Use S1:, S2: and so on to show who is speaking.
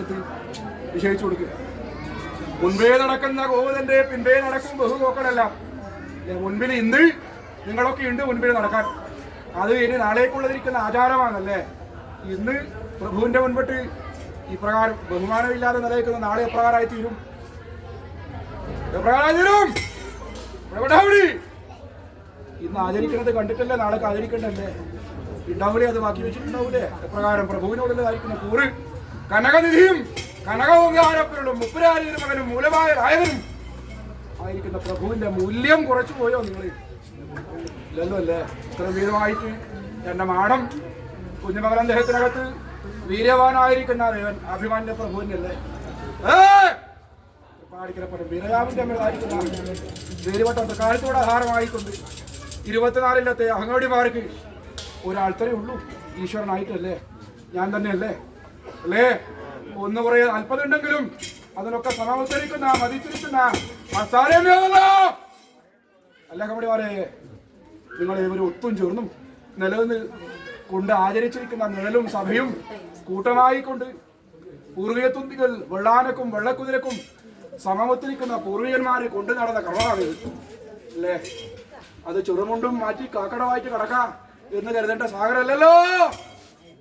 S1: സ്ഥലത്ത് നിശ്ചയിച്ചു കൊടുക്കുക. മുൻപേ നടക്കുന്ന ഗോവിന്ദന്റെ പിൻപേ നടക്കും ബഹുഗോക്കളെല്ലാം. മുൻപിൽ ഇന്ന് നിങ്ങളൊക്കെ ഉണ്ട് മുൻപിൽ നടക്കാൻ. അത് ഇനി നാളേക്കുള്ളതിരിക്കുന്ന ആചാരമാണല്ലേ. ഇന്ന് പ്രഭുവിന്റെ മുൻപിട്ട് ഇപ്രകാരം ബഹുമാനമില്ലാതെ നിലനിൽക്കുന്ന നാളെ എപ്രകാരമായി തീരും? ഇന്ന് ആചരിക്കുന്നത് കണ്ടിട്ടല്ലേ നാളെ ആചരിക്കണ്ടല്ലേ? ഉണ്ടാവൂലേ? അത് ബാക്കി വെച്ചിട്ടുണ്ടാവൂലേ? എപ്രകാരം പ്രഭുവിനോടുള്ളതായിരിക്കുന്ന കൂറ് കനകനിധിയും കനകോങ്കാരപ്പനും മുപ്പുരാരിയുടെ മകനും മൂലമായ രായകനും ആയിരിക്കുന്ന പ്രഭുവിന്റെ മൂല്യം കുറച്ചു പോയോ നിങ്ങൾ? ഇല്ലല്ലോ അല്ലേ? ഇത്ര വീരമായിട്ട് എന്റെ മാടം കുഞ്ഞുമകൻ അദ്ദേഹത്തിനകത്ത് വീര്യവാനായിരിക്കുന്ന ദേവൻ അഭിമാന്റെ പ്രഭുവിന്റെ അല്ലേ പാടിക്കലപ്പെടും വീരയാവിന്റെ അമ്മയായിരിക്കുന്ന വേരുവട്ടത്തെ കാലത്തോടെ ആഹാരമായിക്കൊണ്ട് 24 അഹങ്ങോടിമാർക്ക് ഒരാൾത്തരേ ഉള്ളൂ ഈശ്വരനായിട്ടല്ലേ? ഞാൻ തന്നെയല്ലേ അല്ലേ? ഒന്ന് കുറെ അല്പതുണ്ടെങ്കിലും അതിനൊക്കെ സമവത്കരിക്കുന്ന മതിച്ചിരിക്കുന്ന അല്ല കമ്പടിമാരെ, നിങ്ങളെ ഇവർ ഒത്തും ചേർന്നും നിലനിന്ന് കൊണ്ട് ആചരിച്ചിരിക്കുന്ന നിഴലും സഭയും കൂട്ടമായിക്കൊണ്ട് പൂർവീയത്തുന്തികൾ വെള്ളാനക്കും വെള്ളക്കുതിരക്കും സമമത്തിരിക്കുന്ന പൂർവികന്മാരെ കൊണ്ടു നടന്ന കർമ്മമാണ് അല്ലേ? അത് ചെറുമുണ്ടും മാറ്റി കാക്കടമായിട്ട് കടക്കാം എന്ന് കരുതേണ്ട സാഗരല്ലല്ലോ.